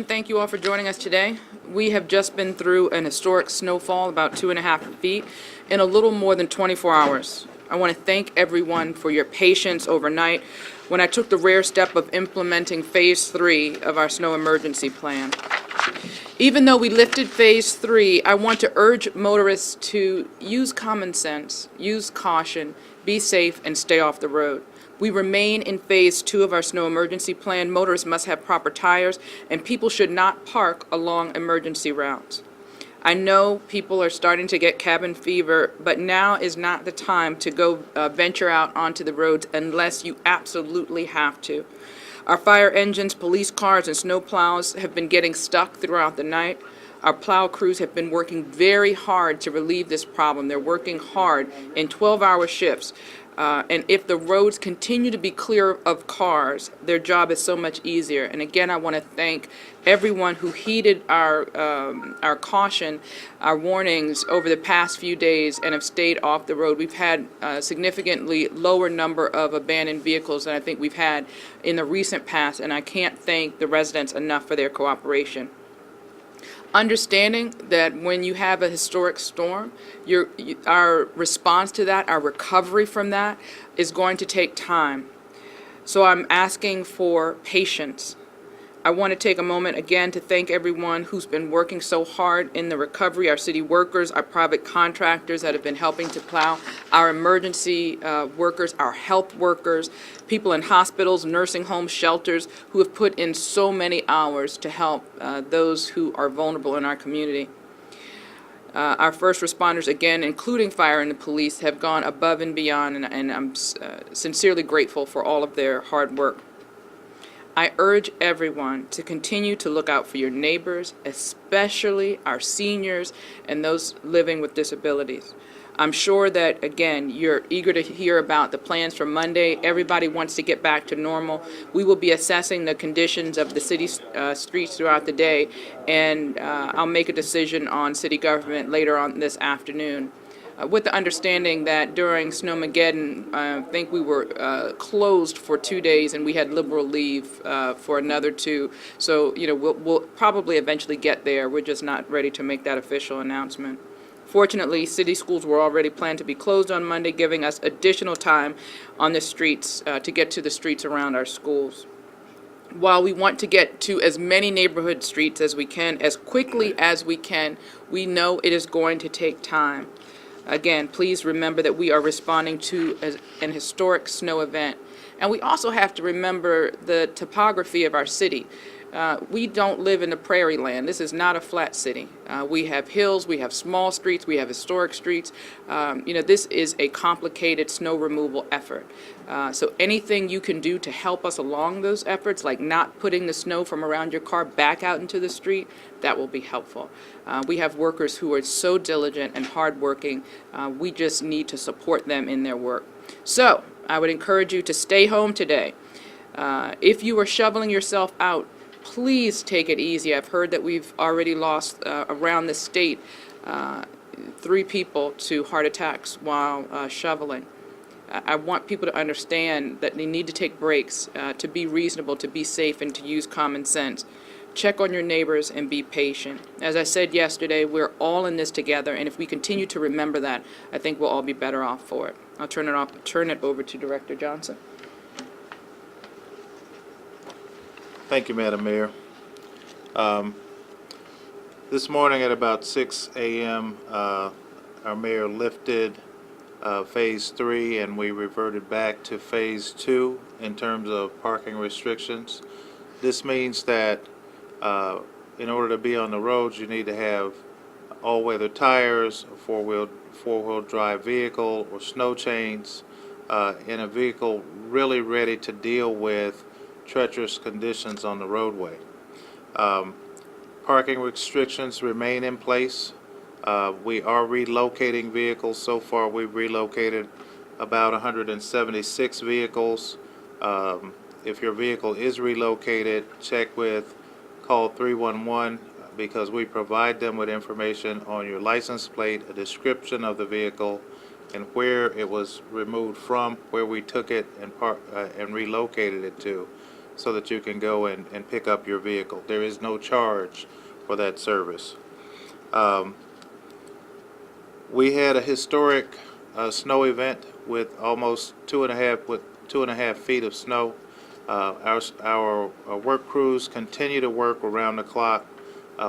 and thank you all for joining us today. We have just been through an historic snowfall, about 2.5 feet, in a little more than 24 hours. I want to thank everyone for your patience overnight when I took the rare step of implementing Phase 3 of our snow emergency plan. Even though we lifted Phase 3, I want to urge motorists to use common sense, use caution, be safe, and stay off the road. We remain in Phase 2 of our snow emergency plan. Motorists must have proper tires, and people should not park along emergency routes. I know people are starting to get cabin fever, but now is not the time to go venture out onto the roads unless you absolutely have to. Our fire engines, police cars, and snow plows have been getting stuck throughout the night. Our plow crews have been working very hard to relieve this problem. They're working hard in 12-hour shifts. And if the roads continue to be clear of cars, their job is so much easier. And again, I want to thank everyone who heeded our caution, our warnings over the past few days and have stayed off the road. We've had a significantly lower number of abandoned vehicles than I think we've had in the recent past, and I can't thank the residents enough for their cooperation. Understanding that when you have a historic storm, our response to that, our recovery from that, is going to take time. So I'm asking for patience. I want to take a moment again to thank everyone who's been working so hard in the recovery, our city workers, our private contractors that have been helping to plow, our emergency workers, our health workers, people in hospitals, nursing homes, shelters, who have put in so many hours to help those who are vulnerable in our community. Our first responders, again, including fire and the police, have gone above and beyond, and I'm sincerely grateful for all of their hard work. I urge everyone to continue to look out for your neighbors, especially our seniors and those living with disabilities. I'm sure that, again, you're eager to hear about the plans for Monday. Everybody wants to get back to normal. We will be assessing the conditions of the city streets throughout the day, and I'll make a decision on city government later on this afternoon. With the understanding that during Snowmageddon, I think we were closed for 2 days and we had liberal leave for another 2. So, we'll probably eventually get there. We're just not ready to make that official announcement. Fortunately, city schools were already planned to be closed on Monday, giving us additional time on the streets to get to the streets around our schools. While we want to get to as many neighborhood streets as we can, as quickly as we can, we know it is going to take time. Again, please remember that we are responding to an historic snow event. And we also have to remember the topography of our city. We don't live in the prairie land. This is not a flat city. We have hills, we have small streets, we have historic streets. This is a complicated snow removal effort. So anything you can do to help us along those efforts, like not putting the snow from around your car back out into the street, that will be helpful. We have workers who are so diligent and hardworking. We just need to support them in their work. So I would encourage you to stay home today. If you are shoveling yourself out, please take it easy. I've heard that we've already lost around the state 3 people to heart attacks while shoveling. I want people to understand that they need to take breaks, to be reasonable, to be safe, and to use common sense. Check on your neighbors and be patient. As I said yesterday, we're all in this together, and if we continue to remember that, I think we'll all be better off for it. I'll turn it over to Director Johnson. Thank you, Madam Mayor. This morning at about 6 a.m., our mayor lifted Phase 3, and we reverted back to Phase 2 in terms of parking restrictions. This means that in order to be on the roads, you need to have all-weather tires, a four-wheel drive vehicle, or snow chains, in a vehicle really ready to deal with treacherous conditions on the roadway. Parking restrictions remain in place. We are relocating vehicles. So far, we've relocated about 176 vehicles. If your vehicle is relocated, call 311 because we provide them with information on your license plate, a description of the vehicle, and where it was removed from, where we took it and relocated it to. so that you can go and pick up your vehicle. There is no charge for that service. We had a historic snow event with almost 2.5 feet of snow. Our work crews continue to work around the clock.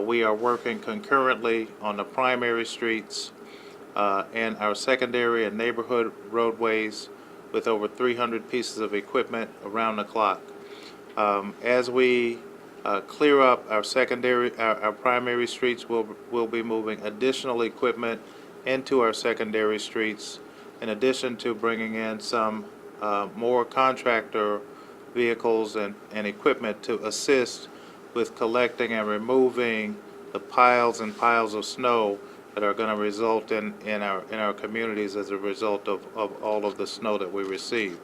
We are working concurrently on the primary streets and our secondary and neighborhood roadways with over 300 pieces of equipment around the clock. As we clear up our primary streets, we'll be moving additional equipment into our secondary streets, in addition to bringing in some more contractor vehicles and equipment to assist with collecting and removing the piles and piles of snow that are going to result in our communities as a result of all of the snow that we received.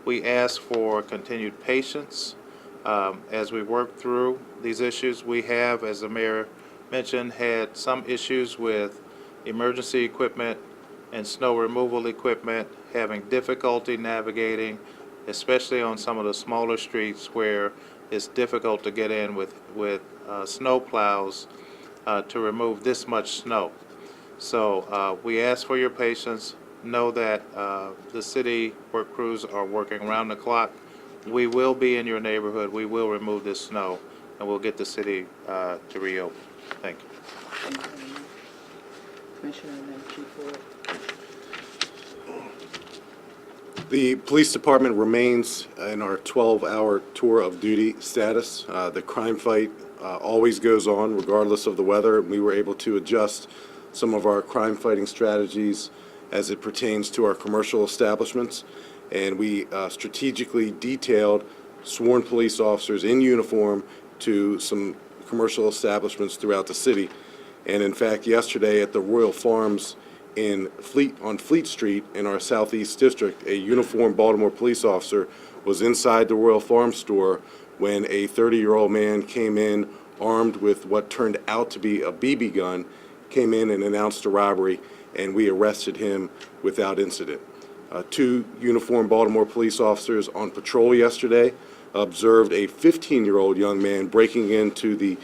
We ask for continued patience as we work through these issues. We have, as the mayor mentioned, had some issues with emergency equipment and snow removal equipment having difficulty navigating, especially on some of the smaller streets where it's difficult to get in with snow plows to remove this much snow. So we ask for your patience. Know that the city work crews are working around the clock. We will be in your neighborhood. We will remove this snow, and we'll get the city to reopen. Thank you. Commissioner and then Chief Ford. The police department remains in our 12-hour tour of duty status. The crime fight always goes on regardless of the weather. We were able to adjust some of our crime fighting strategies as it pertains to our commercial establishments, and we strategically detailed sworn police officers in uniform to some commercial establishments throughout the city. And in fact, yesterday at the Royal Farms on Fleet Street in our Southeast District, a uniformed Baltimore police officer was inside the Royal Farms store when a 30-year-old man came in armed with what turned out to be a BB gun, came in and announced a robbery, and we arrested him without incident. Two uniformed Baltimore police officers on patrol yesterday observed a 15-year-old young man breaking into the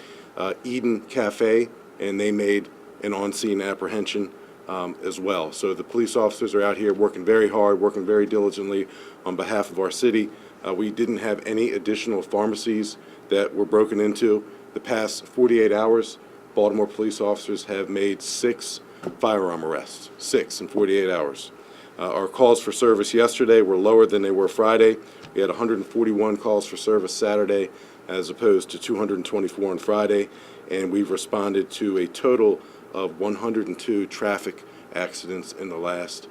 Eden Cafe, and they made an on-scene apprehension as well. So the police officers are out here working very hard, working very diligently on behalf of our city. We didn't have any additional pharmacies that were broken into. The past 48 hours, Baltimore police officers have made 6 firearm arrests, 6 in 48 hours. Our calls for service yesterday were lower than they were Friday. We had 141 calls for service Saturday as opposed to 224 on Friday, and we've responded to a total of 102 traffic accidents in the last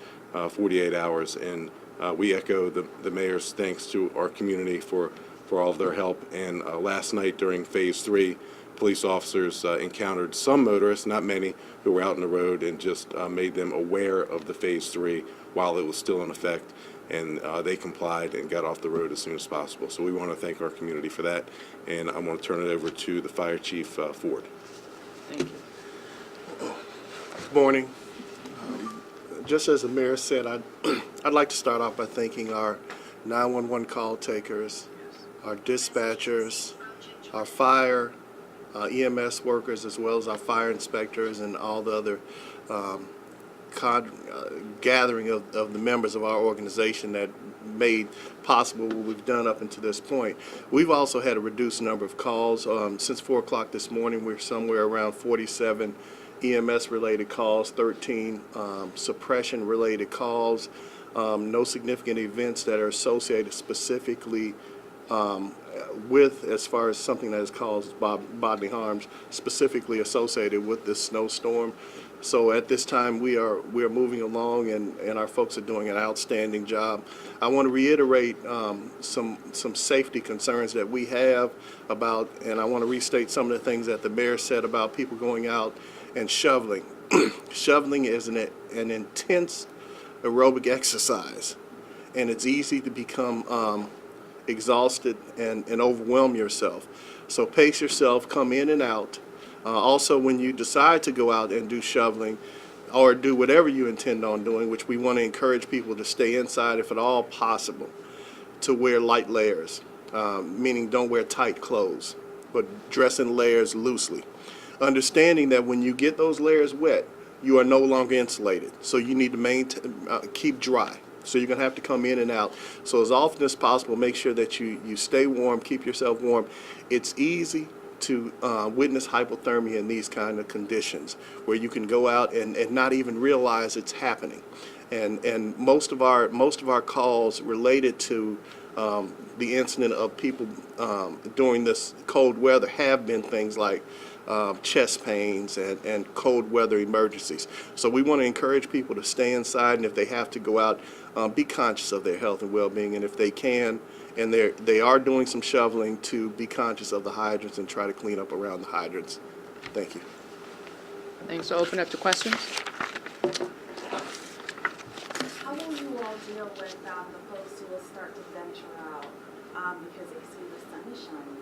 48 hours. And we echo the mayor's thanks to our community for all of their help. And last night during Phase 3, police officers encountered some motorists, not many, who were out on the road and just made them aware of the Phase 3 while it was still in effect. And they complied and got off the road as soon as possible. So we want to thank our community for that. And I want to turn it over to the Fire Chief Ford. Thank you. Good morning. Just as the mayor said, I'd like to start off by thanking our 911 call takers, our dispatchers, our fire, EMS workers, as well as our fire inspectors and all the other gathering of the members of our organization that made possible what we've done up until this point. We've also had a reduced number of calls. Since 4 o'clock this morning, we're somewhere around 47 EMS-related calls, 13 suppression-related calls, no significant events that are associated specifically with, as far as something that has caused bodily harms, specifically associated with this snowstorm. So at this time, we are moving along, and our folks are doing an outstanding job. I want to reiterate some safety concerns that we have about, and I want to restate some of the things that the mayor said about people going out and shoveling. Shoveling is an intense aerobic exercise, and it's easy to become exhausted and overwhelm yourself. So pace yourself, come in and out. Also, when you decide to go out and do shoveling or do whatever you intend on doing, which we want to encourage people to stay inside if at all possible, to wear light layers. meaning don't wear tight clothes, but dress in layers loosely. Understanding that when you get those layers wet, you are no longer insulated, so you need to keep dry. So you're going to have to come in and out. So as often as possible, make sure that you stay warm, keep yourself warm. It's easy to witness hypothermia in these kind of conditions, where you can go out and not even realize it's happening. And most of our calls related to the incident of people during this cold weather have been things like chest pains and cold weather emergencies. So we want to encourage people to stay inside, and if they have to go out, be conscious of their health and well-being, and if they can, and they are doing some shoveling, to be conscious of the hydrants and try to clean up around the hydrants. Thank you. Thanks. So open up to questions. How will you all deal with the folks who will start to venture out because they see the sun is shining?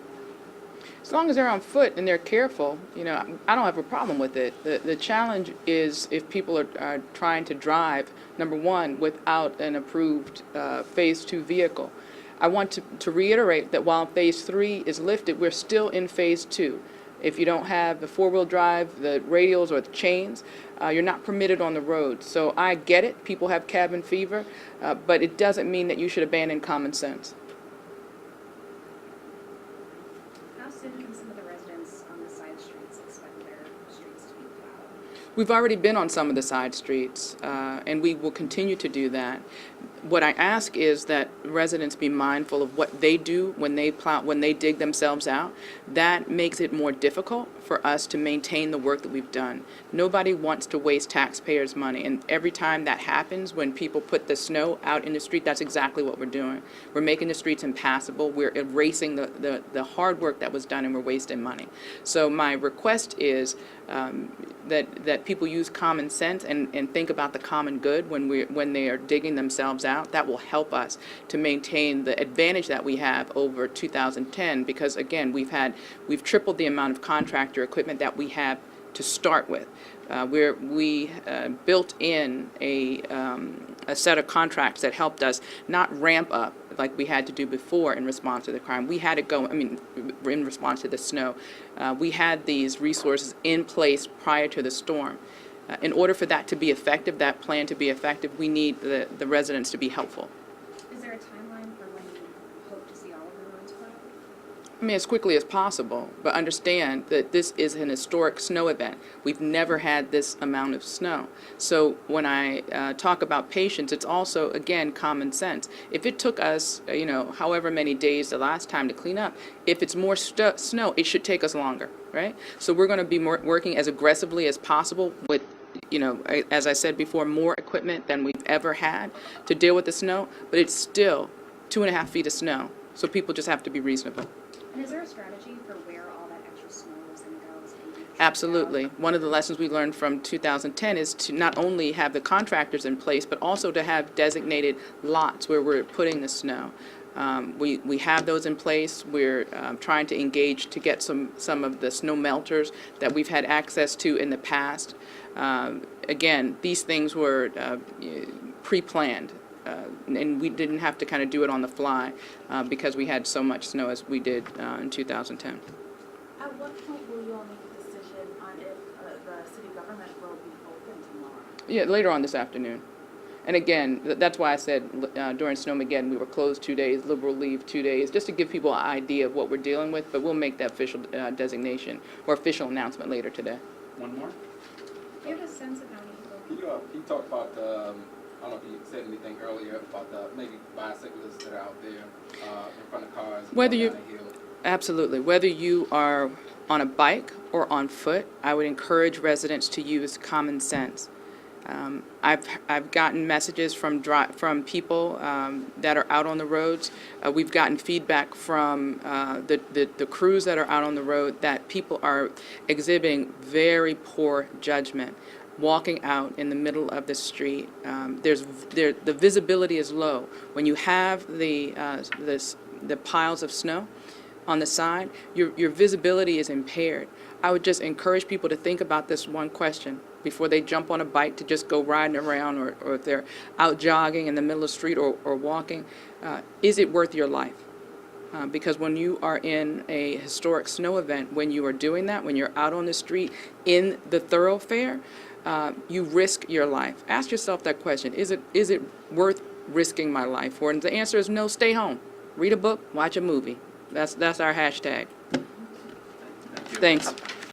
As long as they're on foot and they're careful, you know, I don't have a problem with it. The challenge is if people are trying to drive, number one, without an approved Phase 2 vehicle. I want to reiterate that while Phase 3 is lifted, we're still in Phase 2. If you don't have the four-wheel drive, the radials, or the chains, you're not permitted on the road. So I get it. People have cabin fever, but it doesn't mean that you should abandon common sense. How soon can some of the residents on the side streets expect their streets to be plowed? We've already been on some of the side streets, and we will continue to do that. What I ask is that residents be mindful of what they do when they plow, when they dig themselves out. That makes it more difficult for us to maintain the work that we've done. Nobody wants to waste taxpayers' money, and every time that happens, when people put the snow out in the street, that's exactly what we're doing. We're making the streets impassable. We're erasing the hard work that was done, and we're wasting money. So my request is that people use common sense and think about the common good when they are digging themselves out. That will help us to maintain the advantage that we have over 2010, because again, we've tripled the amount of contractor equipment that we have to start with. We built in a set of contracts that helped us not ramp up like we had to do before in response to the crime. We had to go, in response to the snow. We had these resources in place prior to the storm. In order for that to be effective, that plan to be effective, we need the residents to be helpful. Is there a timeline for when you hope to see all of the roads plowed? As quickly as possible, but understand that this is an historic snow event. We've never had this amount of snow. So when I talk about patience, it's also, again, common sense. If it took us, however many days the last time to clean up, if it's more snow, it should take us longer, right? So we're going to be working as aggressively as possible with, as I said before, more equipment than we've ever had to deal with the snow, but it's still 2.5 feet of snow. So people just have to be reasonable. And is there a strategy for where all that extra snow is going to go? Is it gonna be trucked Absolutely. out? One of the lessons we learned from 2010 is to not only have the contractors in place, but also to have designated lots where we're putting the snow. We have those in place. We're trying to engage to get some of the snow melters that we've had access to in the past. Again, these things were pre-planned. And we didn't have to kind of do it on the fly because we had so much snow as we did in 2010. At what point will you all make a decision on if the city government will be open tomorrow? Yeah, later on this afternoon. And again, that's why I said during Snowmageddon we were closed 2 days, liberal leave 2 days, just to give people an idea of what we're dealing with. But we'll make that official designation or official announcement later today. One more? Do you have a sense of how many people? Can you talk about, I don't know if you said anything earlier about maybe bicyclists that are out there in front of cars. Whether going you- down a hill? Absolutely. Whether you are on a bike or on foot, I would encourage residents to use common sense. I've gotten messages from people that are out on the roads. We've gotten feedback from the crews that are out on the road that people are exhibiting very poor judgment, walking out in the middle of the street. The visibility is low. When you have the piles of snow on the side, your visibility is impaired. I would just encourage people to think about this one question before they jump on a bike to just go riding around, or if they're out jogging in the middle of the street or walking. Is it worth your life? Because when you are in a historic snow event, when you are doing that, when you're out on the street in the thoroughfare, you risk your life. Ask yourself that question. Is it worth risking my life for? And the answer is no, stay home. Read a book, watch a movie. That's our hashtag. Thanks.